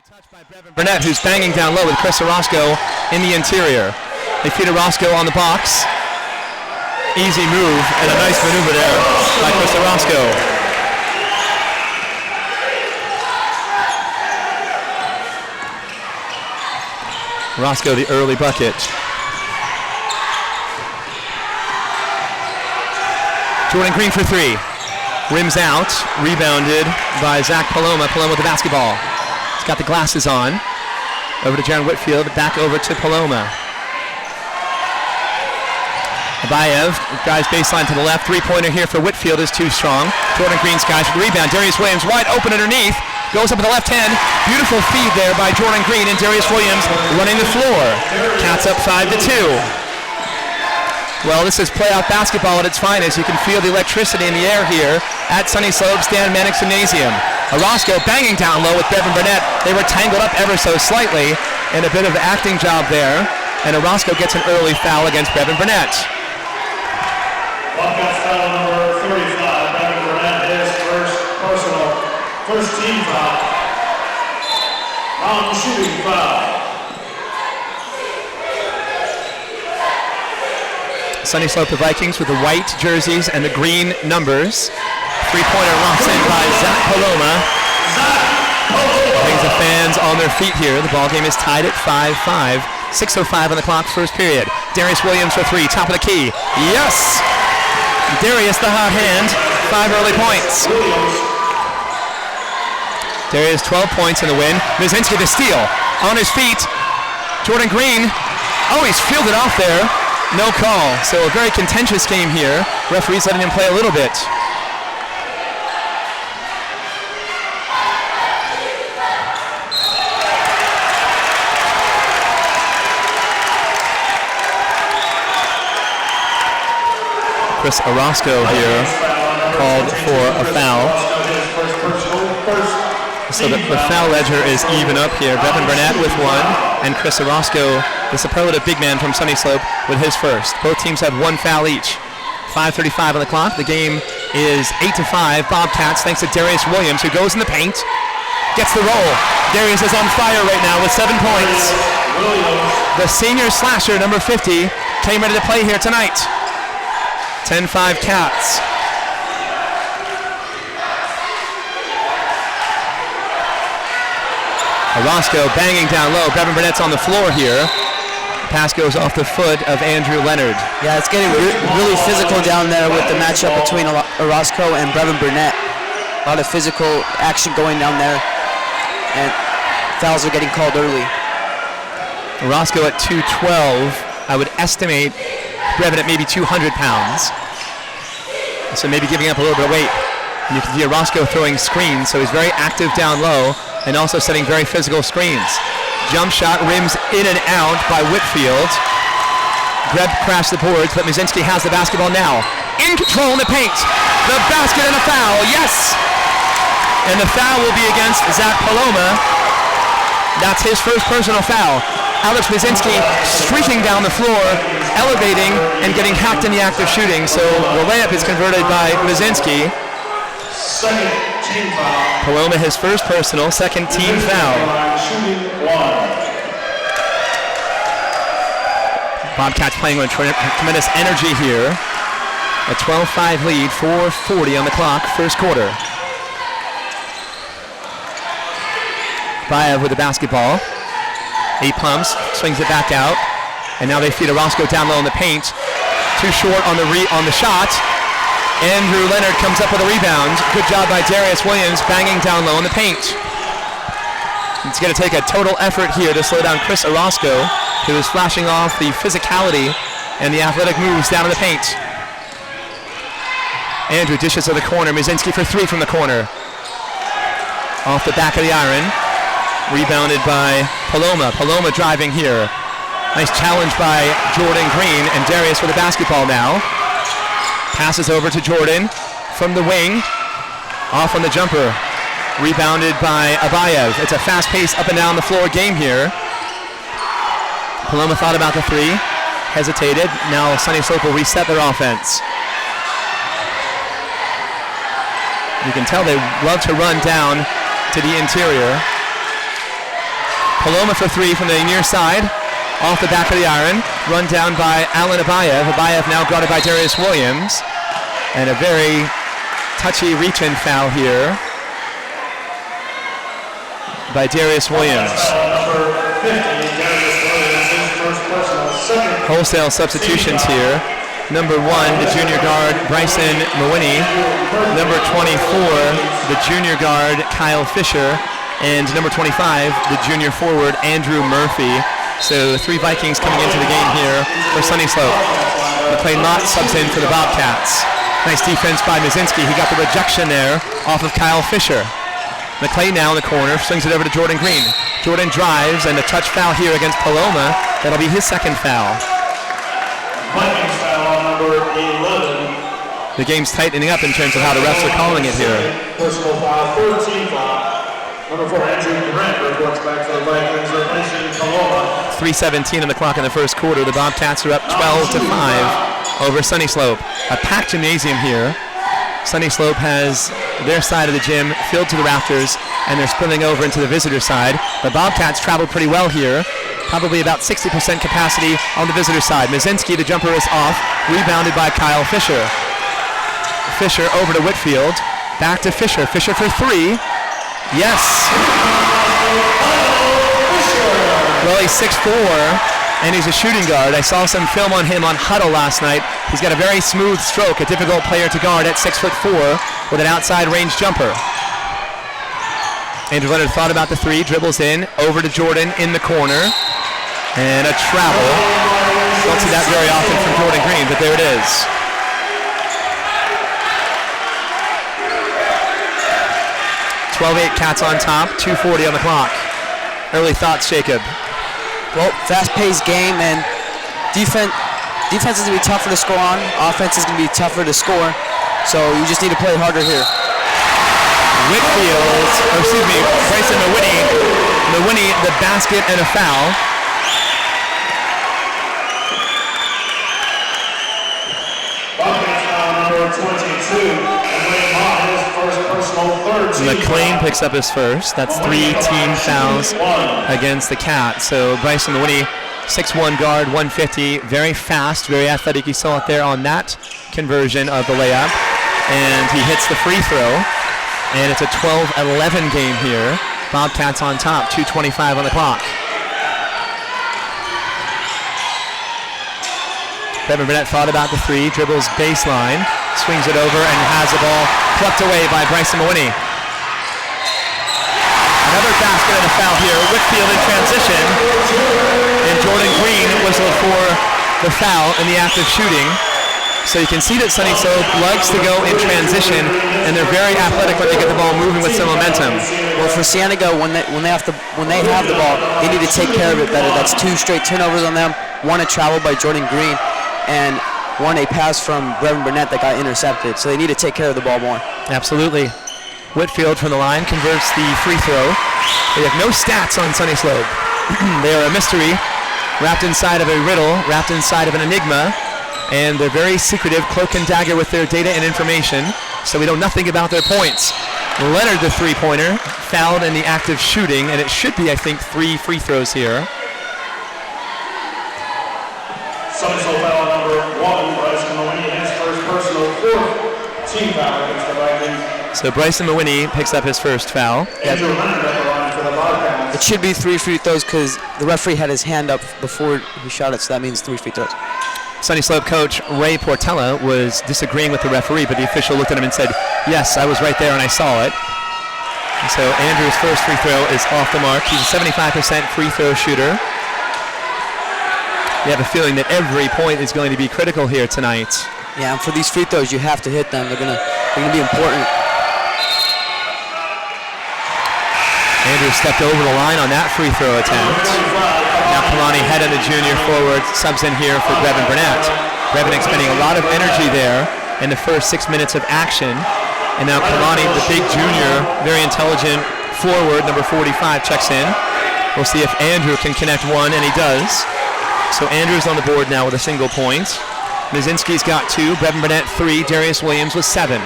touch by Brevin Burnett, who's banging down low with Chris Orozco in the interior. They feed Orozco on the box. Easy move and a nice maneuver there by Chris Orozco. Orozco, the early bucket. Jordan Green for three. Rims out, rebounded by Zach Paloma. Paloma with the basketball. He's got the glasses on. Over to Jaron Whitfield, back over to Paloma. Abayev, guys baseline to the left. Three-pointer here for Whitfield is too strong. Jordan Green skies for the rebound. Darius Williams wide open underneath. Goes up with the left hand. Beautiful feed there by Jordan Green, and Darius Williams running the floor. Cats up 5-2. Well, this is playoff basketball at its finest. You can feel the electricity in the air here at Sunnyslope Stan Mannix Gymnasium. Orozco banging down low with Brevin Burnett. They were tangled up ever so slightly, and a bit of acting job there. And Orozco gets an early foul against Brevin Burnett. Walkout foul number 35. Brevin Burnett, his first team foul. On shooting foul. Sunnyslope, the Vikings with the white jerseys and the green numbers. Three-pointer locks in by Zach Paloma. Brings the fans on their feet here. The ball game is tied at 5-5. 6:05 on the clock, first period. Darius Williams for three, top of the key. Yes! Darius, the hot hand, 5 early points. Darius, 12 points in the win. Mizinski the steal. On his feet, Jordan Green. Oh, he's fielded off there. No call. So a very contentious game here. Referees letting him play a little bit. Chris Orozco here called for a foul. So the foul ledger is even up here. Brevin Burnett with one, and Chris Orozco, the superlative big man from Sunnyslope, with his first. Both teams have one foul each. 5:35 on the clock. The game is 8-5. Bobcats, thanks to Darius Williams, who goes in the paint, gets the roll. Darius is on fire right now with 7 points. The senior slasher, number 50, came ready to play here tonight. 10-5 Cats. Orozco banging down low. Brevin Burnett's on the floor here. Pass goes off the foot of Andrew Leonard. Yeah, it's getting really physical down there with the matchup between Orozco and Brevin Burnett. A lot of physical action going down there, and fouls are getting called early. Orozco at 212. I would estimate Brevin at maybe 200 pounds. So maybe giving up a little bit of weight. And you can see Orozco throwing screens, so he's very active down low and also setting very physical screens. Jump shot rims in and out by Whitfield. Greb crashed the boards, but Mizinski has the basketball now. In control in the paint. The basket and a foul, yes! And the foul will be against Zach Paloma. That's his first personal foul. Alex Mizinski streaking down the floor, elevating and getting hacked in the act of shooting. So the layup is converted by Mizinski. Second team foul. Paloma his first personal, second team foul. Bobcats playing with tremendous energy here. A 12-5 lead, 4:40 on the clock, first quarter. Bayev with the basketball. He pumps, swings it back out, and now they feed Orozco down low in the paint. Too short on the shot. Andrew Leonard comes up with a rebound. Good job by Darius Williams, banging down low in the paint. It's going to take a total effort here to slow down Chris Orozco, who is flashing off the physicality and the athletic moves down in the paint. Andrew dishes to the corner. Mizinski for three from the corner. Off the back of the iron. Rebounded by Paloma. Paloma driving here. Nice challenge by Jordan Green, and Darius with the basketball now. Passes over to Jordan from the wing. Off on the jumper. Rebounded by Abayev. It's a fast-paced up and down the floor game here. Paloma thought about the three. Hesitated. Now Sunnyslope will reset their offense. You can tell they love to run down to the interior. Paloma for three from the near side. Off the back of the iron. Run down by Alan Abayev. Abayev now guarded by Darius Williams. And a very touchy reach-in foul here by Darius Williams. Wholesale substitutions here. Number 1, the junior guard, Bryson Mawini. Number 24, the junior guard, Kyle Fisher. And number 25, the junior forward, Andrew Murphy. So 3 Vikings coming into the game here for Sunnyslope. McLean Mott subs in for the Bobcats. Nice defense by Mazinski. He got the rejection there off of Kyle Fisher. McLean now in the corner, swings it over to Jordan Green. Jordan drives, and a touch foul here against Paloma. That'll be his second foul. Vikings foul on number 11. The game's tightening up in terms of how the refs are calling it here. Personal foul, 14 foul. Number 4, Andrew Durant reports back for the Vikings, replacing Paloma. 3:17 on the clock in the first quarter. The Bobcats are up 12-5 over Sunnyslope. A packed gymnasium here. Sunnyslope has their side of the gym filled to the rafters, and they're spilling over into the visitor side. The Bobcats traveled pretty well here. Probably about 60% capacity on the visitor side. Mazinski, the jumper is off, rebounded by Kyle Fisher. Fisher over to Whitfield. Back to Fisher. Fisher for three. Yes. Well, he's 6'4", and he's a shooting guard. I saw some film on him on Huddle last night. He's got a very smooth stroke, a difficult player to guard at 6'4", with an outside range jumper. Andrew Leonard thought about the three, dribbles in, over to Jordan in the corner, and a travel. Don't see that very often from Jordan Green, but there it is. .12-8 Cats on top, 2:40 on the clock. Early thoughts, Jacob? Well, fast-paced game, and defense is going to be tougher to score on. Offense is going to be tougher to score, so you just need to play harder here. Bryson Mawini, the basket and a foul. Bobcats foul number 22. McLean picks up his first. That's 3 team fouls against the Cats. So Bryson Mawini, 6'1" guard, 150, very fast, very athletic. You saw it there on that conversion of the layup. And he hits the free throw. And it's a 12-11 game here. Bobcats on top, 2:25 on the clock. Brevin Burnett thought about the three, dribbles baseline, swings it over, and has the ball plucked away by Bryson Mawini. Another basket and a foul here. Whitfield in transition, and Jordan Green whistled for the foul in the act of shooting. So you can see that Sunnyslope likes to go in transition, and they're very athletic when they get the ball moving with some momentum. Well, for Cienega, when they have the ball, they need to take care of it better. That's 2 straight turnovers on them. 1 a travel by Jordan Green, and 1 a pass from Brevin Burnett that got intercepted. So they need to take care of the ball more. Absolutely. Whitfield from the line converts the free throw. They have no stats on Sunnyslope. They are a mystery, wrapped inside of a riddle, wrapped inside of an enigma, and they're very secretive, cloak and dagger with their data and information, so we know nothing about their points. Leonard, the three-pointer, fouled in the act of shooting, and it should be, I think, 3 free throws here. Sunnyslope foul number 1, Bryson Mawini, his first personal 4th team foul against the Vikings. So Bryson Mawini picks up his first foul. Andrew Leonard at the line for the Bobcats. It should be 3 free throws because the referee had his hand up before he shot it, so that means 3 free throws. Sunnyslope coach Ray Portella was disagreeing with the referee, but the official looked at him and said, yes, I was right there and I saw it. And so Andrew's first free throw is off the mark. He's a 75% free throw shooter. You have a feeling that every point is going to be critical here tonight. Yeah, and for these free throws, you have to hit them. They're gonna be important. Andrew stepped over the line on that free throw attempt. Now Kalani, head of the junior forward, subs in here for Brevin Burnett. Brevin expending a lot of energy there in the first 6 minutes of action. And now Kalani, the big junior, very intelligent forward, number 45, checks in. We'll see if Andrew can connect one, and he does. So Andrew's on the board now with a single point. Mazinski's got 2, Brevin Burnett 3, Darius Williams with 7.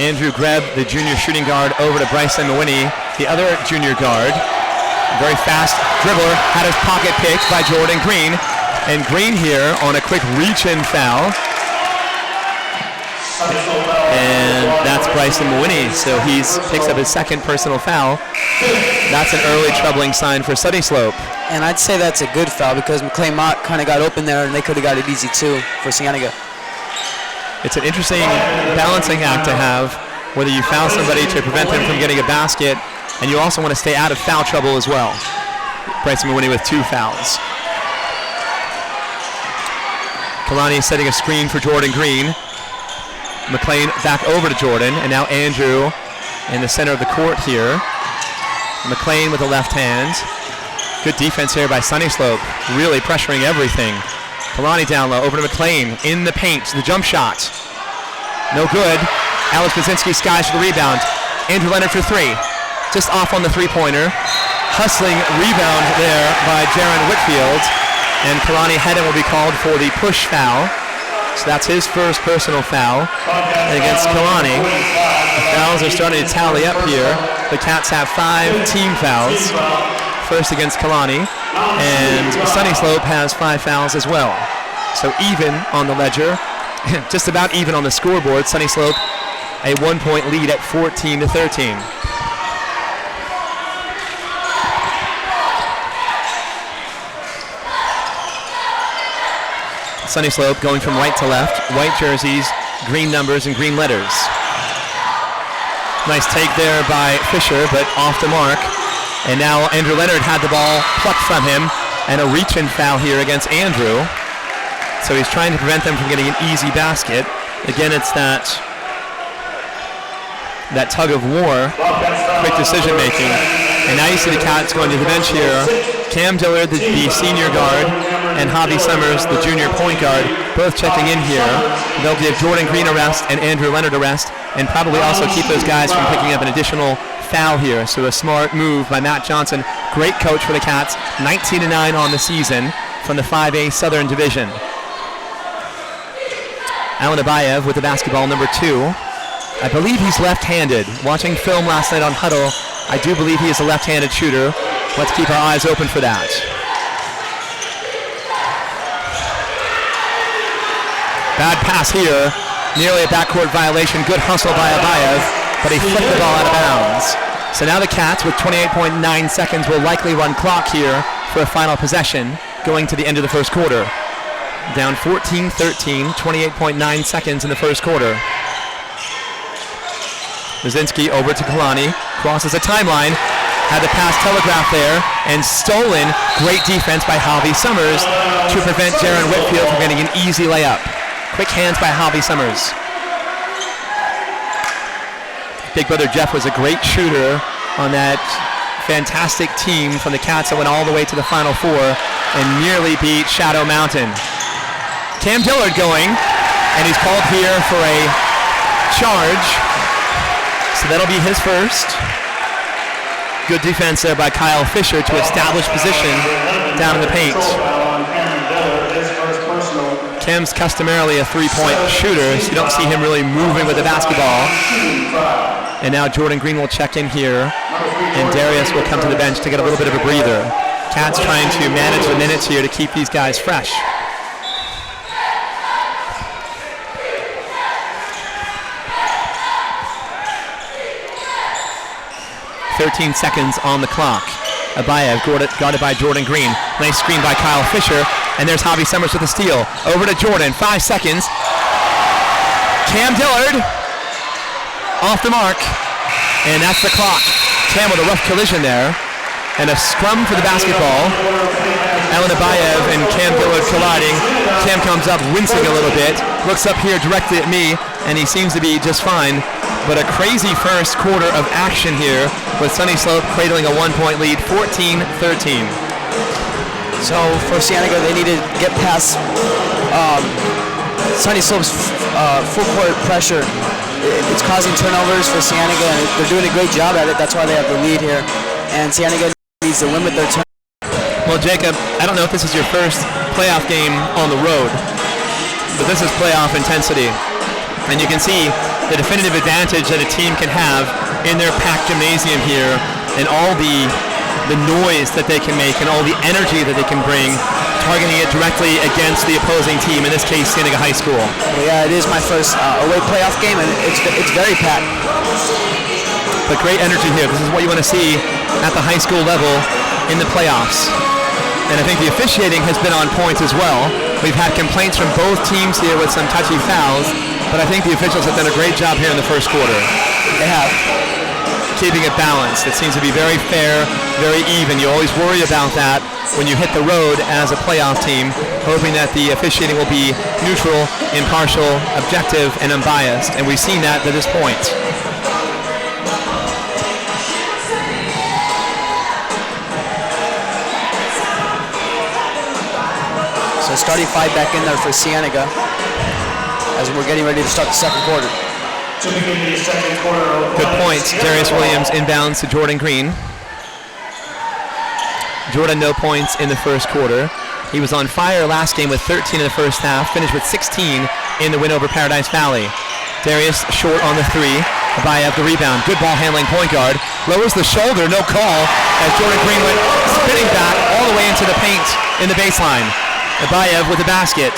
Andrew Greb, the junior shooting guard, over to Bryson Mawini, the other junior guard. Very fast dribbler, had his pocket picked by Jordan Green. And Green here on a quick reach-in foul. And that's Bryson Mawini, so he picks up his second personal foul. That's an early troubling sign for Sunnyslope. And I'd say that's a good foul because McLean Mott kind of got open there and they could have got it easy too for Cienega. It's an interesting balancing act to have, whether you foul somebody to prevent them from getting a basket, and you also want to stay out of foul trouble as well. Bryson Mawini with 2 fouls. Kalani setting a screen for Jordan Green. McLean back over to Jordan, and now Andrew in the center of the court here. McLean with the left hand. Good defense here by Sunnyslope, really pressuring everything. Kalani down low, over to McLean, in the paint, the jump shot. No good. Alex Baczynski skies for the rebound. Andrew Leonard for 3. Just off on the three-pointer. Hustling rebound there by Jaron Whitfield. And Kalani Hedden will be called for the push foul. So that's his first personal foul against Kalani. The fouls are starting to tally up here. The Cats have 5 team fouls. First against Kalani. And Sunnyslope has 5 fouls as well. So even on the ledger, just about even on the scoreboard. Sunnyslope a 1-point lead at 14-13. Sunnyslope going from right to left, white jerseys, green numbers, and green letters. Nice take there by Fisher, but off the mark. And now Andrew Leonard had the ball plucked from him, and a reach-in foul here against Andrew. So he's trying to prevent them from getting an easy basket. Again, it's that tug of war, quick decision making. And now you see the Cats going to the bench here. Cam Dillard, the senior guard, and Javi Summers, the junior point guard, both checking in here. They'll give Jordan Green a rest and Andrew Leonard a rest, and probably also keep those guys from picking up an additional foul here. So a smart move by Matt Johnson. Great coach for the Cats. 19-9 on the season from the 5A Southern Division. Alan Abayev with the basketball, number 2. I believe he's left-handed. Watching film last night on Huddle, I do believe he is a left-handed shooter. Let's keep our eyes open for that. Bad pass here. Nearly a backcourt violation. Good hustle by Abayev, but he flipped the ball out of bounds. So now the Cats, with 28.9 seconds, will likely run clock here for a final possession going to the end of the first quarter. Down 14-13, 28.9 seconds in the first quarter. Baczynski over to Kalani, crosses a timeline, had the pass telegraphed there, and stolen. Great defense by Javi Summers to prevent Jaron Whitfield from getting an easy layup. Quick hands by Javi Summers. Big brother Jeff was a great shooter on that fantastic team from the Cats that went all the way to the Final Four and nearly beat Shadow Mountain. Cam Dillard going, and he's called here for a charge. So that'll be his first. Good defense there by Kyle Fisher to establish position down in the paint. Cam's customarily a three-point shooter, so you don't see him really moving with the basketball. And now Jordan Green will check in here, and Darius will come to the bench to get a little bit of a breather. Cats trying to manage the minutes here to keep these guys fresh. 13 seconds on the clock. Abayev guarded by Jordan Green. Nice screen by Kyle Fisher. And there's Javi Summers with a steal. Over to Jordan. 5 seconds. Cam Dillard off the mark. And that's the clock. Cam with a rough collision there. And a scrum for the basketball. Alan Abayev and Cam Dillard colliding. Cam comes up wincing a little bit. Looks up here directly at me. And he seems to be just fine. But a crazy first quarter of action here with Sunnyslope cradling a 1-point lead, 14-13. So for Cienega, they need to get past Sunnyslope's full-court pressure. It's causing turnovers for Cienega, and they're doing a great job at it. That's why they have the lead here. And Cienega needs to limit their turnovers. Well, Jacob, I don't know if this is your first playoff game on the road, but this is playoff intensity. And you can see the definitive advantage that a team can have in their packed gymnasium here, and all the noise that they can make and all the energy that they can bring, targeting it directly against the opposing team, in this case Cienega High School. Well, yeah, it is my first away playoff game, and it's very packed. But great energy here. This is what you want to see at the high school level in the playoffs. And I think the officiating has been on point as well. We've had complaints from both teams here with some touchy fouls, but I think the officials have done a great job here in the first quarter. They have. Keeping it balanced. It seems to be very fair, very even. You always worry about that when you hit the road as a playoff team, hoping that the officiating will be neutral, impartial, objective, and unbiased. And we've seen that to this point. So starting five back in there for Cienega as we're getting ready to start the second quarter. Good point. Darius Williams inbounds to Jordan Green. Jordan, no points in the first quarter. He was on fire last game with 13 in the first half, finished with 16 in the win over Paradise Valley. Darius short on the three. Abayev the rebound. Good ball handling point guard. Lowers the shoulder, no call, as Jordan Green went spinning back all the way into the paint in the baseline. Abayev with the basket.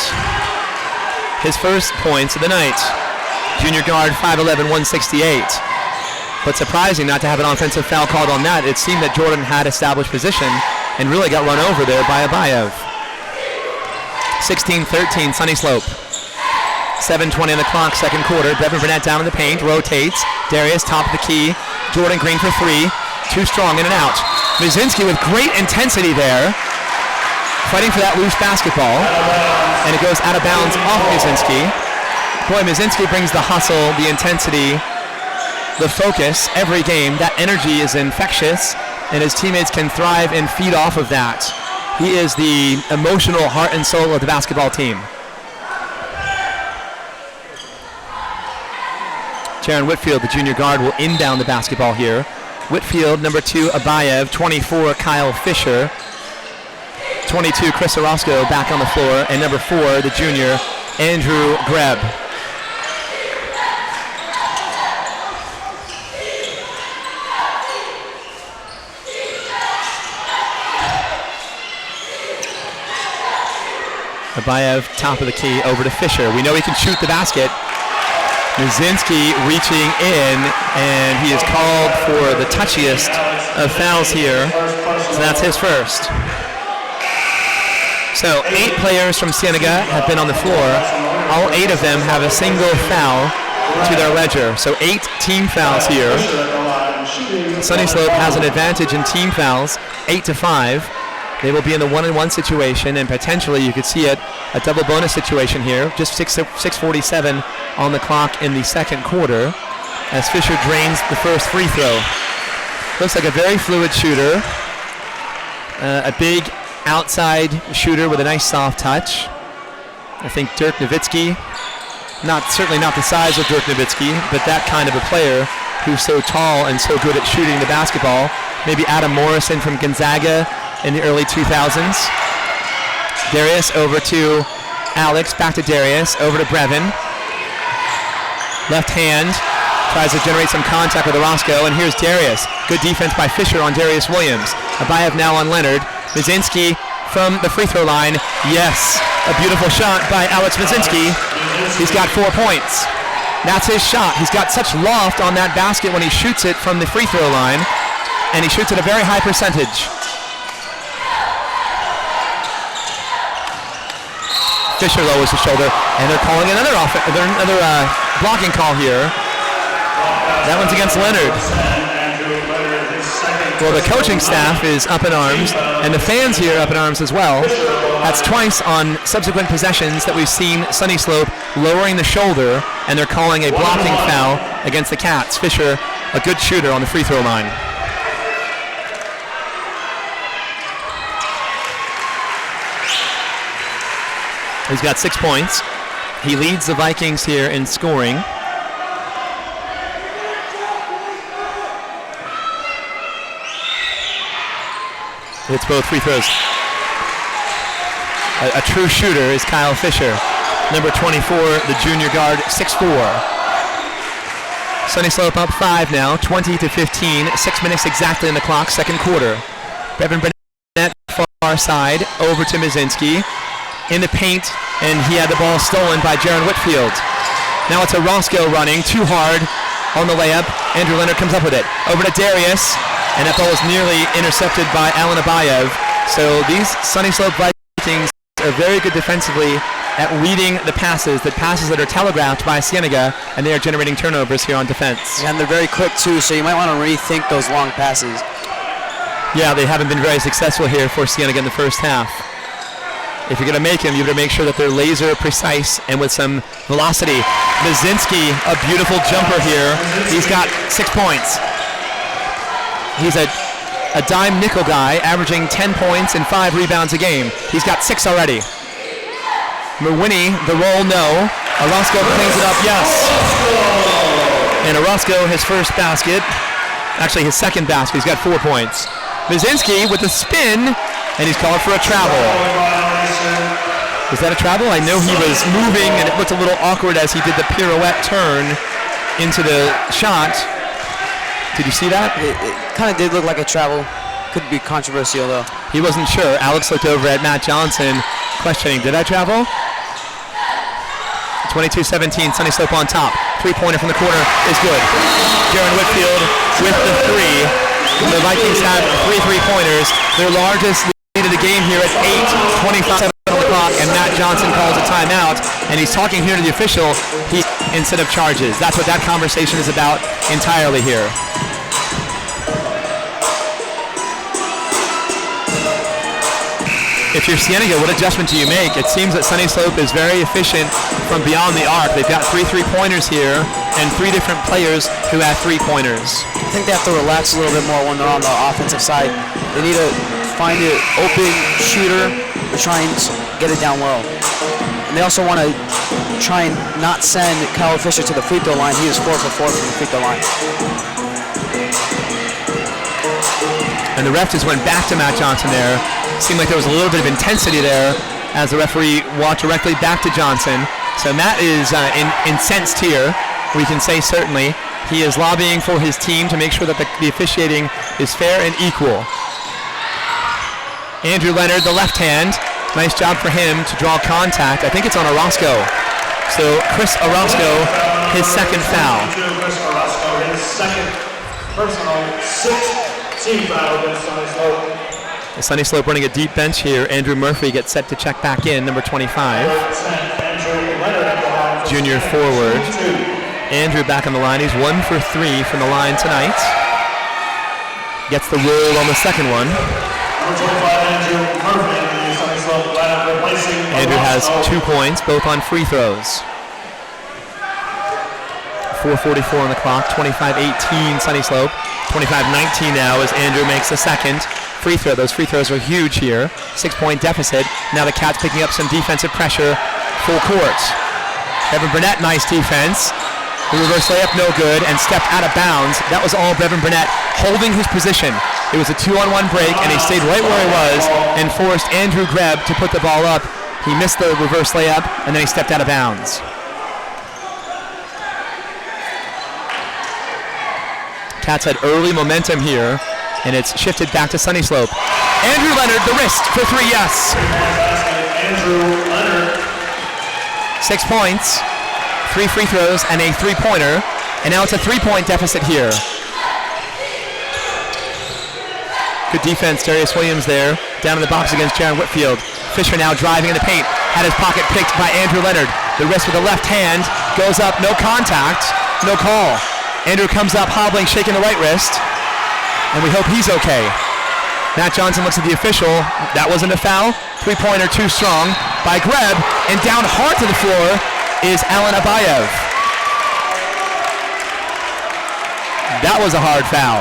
His first points of the night. Junior guard, 5'11", 168. But surprising not to have an offensive foul called on that. It seemed that Jordan had established position and really got run over there by Abayev. 16-13, Sunnyslope. 7:20 on the clock, second quarter. Bevan Burnett down in the paint, rotates. Darius, top of the key. Jordan Green for three. Too strong, in and out. Mizinski with great intensity there, fighting for that loose basketball. And it goes out of bounds off Mizinski. Boy, Mizinski brings the hustle, the intensity, the focus every game. That energy is infectious, and his teammates can thrive and feed off of that. He is the emotional heart and soul of the basketball team. Jaron Whitfield, the junior guard, will inbound the basketball here. Whitfield, number 2, Abayev, 24, Kyle Fisher, 22, Chris Orozco back on the floor, and number 4, the junior, Andrew Greb. Abayev, top of the key, over to Fisher. We know he can shoot the basket. Mizinski reaching in, and he is called for the touchiest of fouls here. So that's his first. So 8 players from Cienega have been on the floor. All 8 of them have a single foul to their ledger. So 8 team fouls here. Sunnyslope has an advantage in team fouls, 8-5. They will be in the 1-on-1 situation, and potentially you could see it, a double bonus situation here. Just 6:47 on the clock in the second quarter as Fisher drains the first free throw. Looks like a very fluid shooter. A big outside shooter with a nice soft touch. I think Dirk Nowitzki, certainly not the size of Dirk Nowitzki, but that kind of a player who's so tall and so good at shooting the basketball. Maybe Adam Morrison from Gonzaga in the early 2000s. Darius over to Alex, back to Darius, over to Brevin. Left hand, tries to generate some contact with Orozco, and here's Darius. Good defense by Fisher on Darius Williams. Abayev now on Leonard. Mizinski from the free throw line. Yes, a beautiful shot by Alex Mizinski. He's got 4 points. That's his shot. He's got such loft on that basket when he shoots it from the free throw line, and he shoots at a very high percentage. Fisher lowers his shoulder, and they're calling another blocking call here. That one's against Leonard. Well, the coaching staff is up in arms, and the fans here up in arms as well. That's twice on subsequent possessions that we've seen Sunnyslope lowering the shoulder, and they're calling a blocking foul against the Cats. Fisher, a good shooter on the free throw line. He's got 6 points. He leads the Vikings here in scoring. Hits both free throws. A true shooter is Kyle Fisher. number 24, the junior guard, 6'4". Sunnyslope up 5 now, 20-15, 6 minutes exactly on the clock, second quarter. Brevin Burnett, far side, over to Mazinski. In the paint, and he had the ball stolen by Jaron Whitfield. Now it's a Roscoe running, too hard on the layup. Andrew Leonard comes up with it. Over to Darius, and that ball is nearly intercepted by Alan Abayev. So these Sunnyslope Vikings are very good defensively at reading the passes that are telegraphed by Cienega, and they are generating turnovers here on defense. And they're very quick too, so you might want to rethink those long passes. Yeah, they haven't been very successful here for Cienega in the first half. If you're going to make them, you better make sure that they're laser precise and with some velocity. Mazinski, a beautiful jumper here. He's got 6 points. He's a dime nickel guy, averaging 10 points and 5 rebounds a game. He's got 6 already. Merwini, the roll, no. Orozco cleans it up, yes. And Orozco, his first basket, actually his second basket, he's got 4 points. Mazinski with the spin, and he's called for a travel. Was that a travel? I know he was moving, and it looked a little awkward as he did the pirouette turn into the shot. Did you see that? It kind of did look like a travel. Could be controversial, though. He wasn't sure. Alex looked over at Matt Johnson, questioning, did I travel? 22-17, Sunnyslope on top. Three-pointer from the corner is good. Jaron Whitfield with the three. The Vikings have 3 3-pointers. Their largest lead of the game here at 8:25 on the clock, and Matt Johnson calls a timeout, and he's talking here to the official instead of charges. That's what that conversation is about entirely here. If you're Cienega, what adjustment do you make? It seems that Sunnyslope is very efficient from beyond the arc. They've got 3 3-pointers here and 3 different players who have 3-pointers. I think they have to relax a little bit more when they're on the offensive side. They need to find an open shooter to try and get it down low. And they also want to try and not send Kyle Fisher to the free throw line. He was 4 for 4 from the free throw line. And the ref just went back to Matt Johnson there. Seemed like there was a little bit of intensity there as the referee walked directly back to Johnson. So Matt is incensed here, we can say certainly. He is lobbying for his team to make sure that the officiating is fair and equal. Andrew Leonard, the left hand. Nice job for him to draw contact. I think it's on Orozco. So Chris Orozco, his second foul. Chris Orozco, his second personal 6th team foul against Sunnyslope. Sunnyslope running a deep bench here. Andrew Murphy gets set to check back in, number 25. Junior forward. Andrew back on the line. He's 1 for 3 from the line tonight. Gets the roll on the second one. Andrew has 2 points, both on free throws. 4:44 on the clock, 25-18 Sunnyslope. 25-19 now as Andrew makes the second free throw. Those free throws are huge here. 6-point deficit. Now the Cats picking up some defensive pressure full court. Brevin Burnett, nice defense. The reverse layup, no good, and stepped out of bounds. That was all Brevin Burnett holding his position. It was a 2-on-1 break, and he stayed right where he was and forced Andrew Greb to put the ball up. He missed the reverse layup, and then he stepped out of bounds. Cats had early momentum here, and it's shifted back to Sunnyslope. Andrew Leonard, the wrist for 3, yes. Andrew Leonard. 6 points, 3 free throws, and a 3-pointer, and now it's a 3-point deficit here. Good defense, Darius Williams there, down in the box against Jaron Whitfield. Fisher now driving in the paint, had his pocket picked by Andrew Leonard. The wrist with the left hand, goes up, no contact, no call. Andrew comes up hobbling, shaking the right wrist, and we hope he's okay. Matt Johnson looks at the official. That wasn't a foul. 3-pointer too strong by Greb, and down hard to the floor is Alan Abayev. That was a hard foul.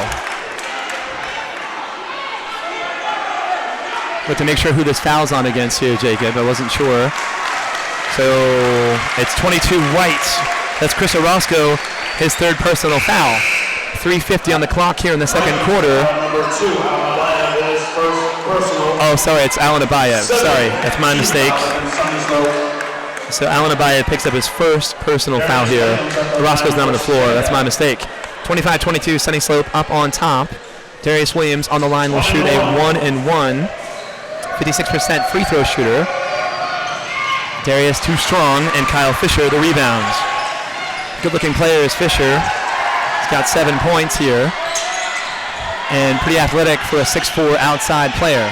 But to make sure who this foul's on against here, Jacob, I wasn't sure. So it's 22 White. That's Chris Orozco, his 3rd personal foul. 3:50 on the clock here in the second quarter. Oh, sorry, it's Alan Abayev. Sorry, that's my mistake. So Alan Abaya picks up his first personal foul here. Roscoe's not on the floor. That's my mistake. 25-22, Sunnyslope up on top. Darius Williams on the line will shoot a 1-and-1. 56% free throw shooter. Darius too strong, and Kyle Fisher the rebounds. Good-looking player is Fisher. He's got 7 points here. And pretty athletic for a 6'4" outside player.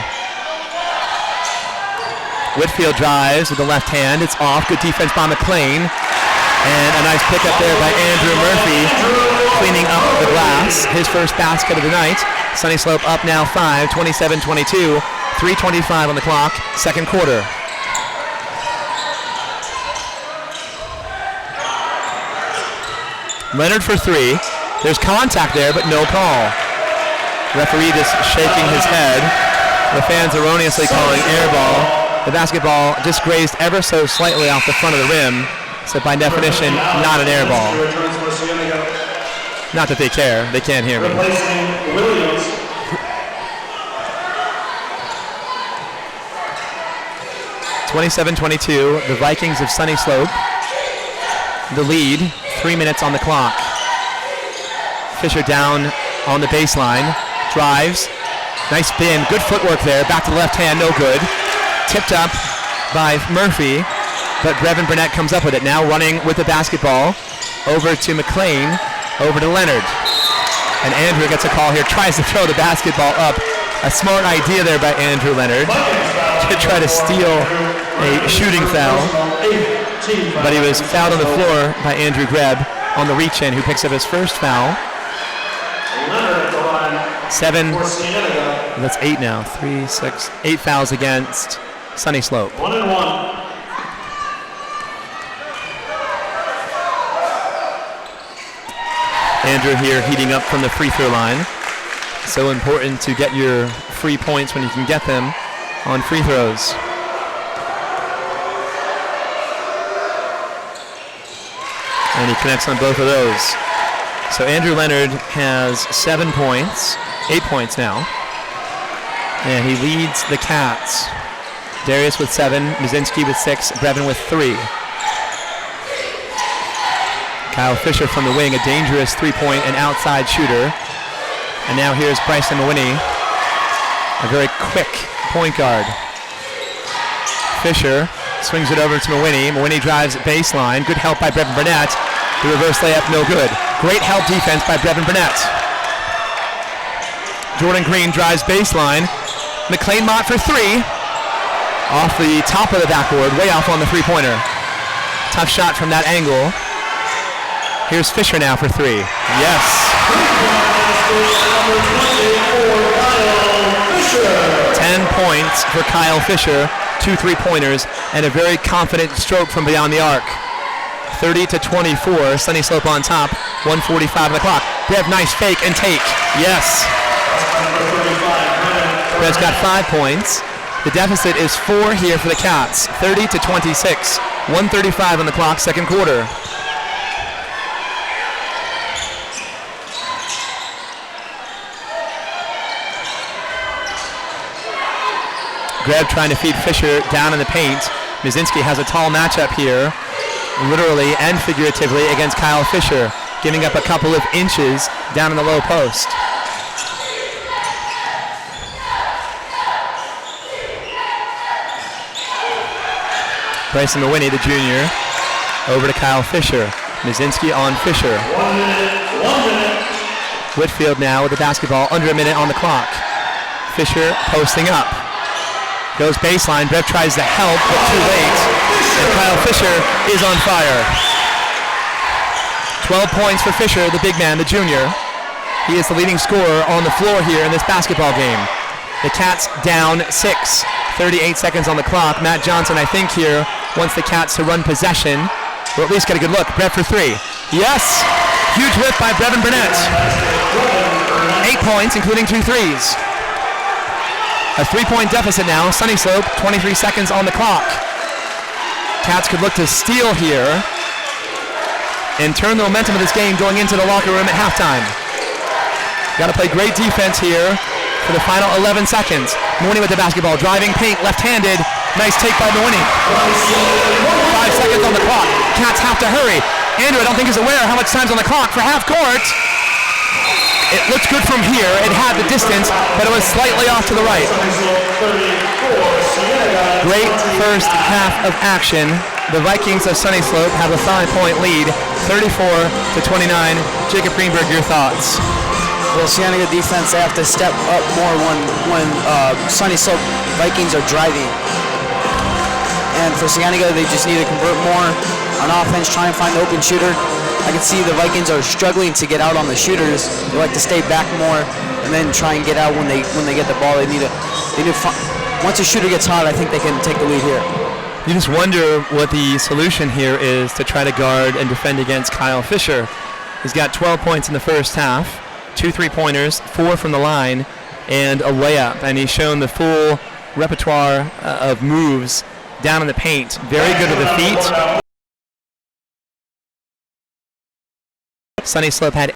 Whitfield drives with the left hand. It's off. Good defense by McLean. And a nice pickup there by Andrew Murphy, cleaning up the glass. His first basket of the night. Sunnyslope up now 5, 27-22. 3:25 on the clock, second quarter. Leonard for 3. There's contact there, but no call. Referee just shaking his head. The fans erroneously calling air ball. The basketball just grazed ever so slightly off the front of the rim, so by definition, not an air ball. Not that they care. They can't hear me. 27-22, the Vikings of Sunnyslope. The lead, 3 minutes on the clock. Fisher down on the baseline, drives, nice spin, good footwork there, back to the left hand, no good. Tipped up by Murphy, but Brevin Burnett comes up with it. Now running with the basketball, over to McLean, over to Leonard. And Andrew gets a call here, tries to throw the basketball up. A smart idea there by Andrew Leonard to try to steal a shooting foul, but he was fouled on the floor by Andrew Greb on the reach-in, who picks up his first foul. 7, that's 8 now, 3, 6, 8 fouls against Sunnyslope. 1-and-1. Andrew here heating up from the free throw line. So important to get your free points when you can get them on free throws. And he connects on both of those. So Andrew Leonard has 7 points, 8 points now. And he leads the Cats. Darius with 7, Mazinski with 6, Brevin with 3. Kyle Fisher from the wing, a dangerous three-point and outside shooter. And now here's Bryson Mawhinney, a very quick point guard. Fisher swings it over to Mawhinney. Mawhinney drives baseline. Good help by Brevin Burnett. The reverse layup, no good. Great help defense by Brevin Burnett. Jordan Green drives baseline. McLean Mott for 3. Off the top of the backboard, way off on the three-pointer. Tough shot from that angle. Here's Fisher now for 3. Yes. 10 points for Kyle Fisher, 2 3-pointers, and a very confident stroke from beyond the arc. 30-24, Sunnyslope on top, 1:45 on the clock. Brev, nice fake and take. Yes. Brev's got 5 points. The deficit is 4 here for the Cats, 30-26, 1:35 on the clock, second quarter. Greb trying to feed Fisher down in the paint. Mazinski has a tall matchup here, literally and figuratively, against Kyle Fisher, giving up a couple of inches down in the low post. Bryson Mawhinney, the junior, over to Kyle Fisher. Mazinski on Fisher. 1 minute. Whitfield now with the basketball, under a minute on the clock. Fisher posting up. Goes baseline, Brev tries to help, but too late. And Kyle Fisher is on fire. 12 points for Fisher, the big man, the junior. He is the leading scorer on the floor here in this basketball game. The Cats down 6. 38 seconds on the clock. Matt Johnson, I think, here wants the Cats to run possession, or at least get a good look. Brev for 3. Yes! Huge whip by Brevin Burnett. 8 points, including 2 threes. A 3-point deficit now. Sunnyslope, 23 seconds on the clock. Cats could look to steal here and turn the momentum of this game going into the locker room at halftime. Got to play great defense here for the final 11 seconds. Mawhinney with the basketball, driving paint, left-handed, Nice take by Mooney. 5 seconds on the clock. Cats have to hurry. Andrew, I don't think is aware how much time's on the clock for half court. It looked good from here. It had the distance, but it was slightly off to the right. Great first half of action. The Vikings of Sunnyslope have a 5-point lead, 34-29. Jacob Greenberg, your thoughts? Well, Cienega defense, they have to step up more when Sunnyslope Vikings are driving. And for Cienega, they just need to convert more on offense, try and find the open shooter. I can see the Vikings are struggling to get out on the shooters. They like to stay back more and then try and get out when they get the ball. They need to once a shooter gets hot, I think they can take the lead here. You just wonder what the solution here is to try to guard and defend against Kyle Fisher. He's got 12 points in the first half, 2 3-pointers, 4 from the line, and a layup. And he's shown the full repertoire of moves down in the paint. Very good with the feet. Sunnyslope had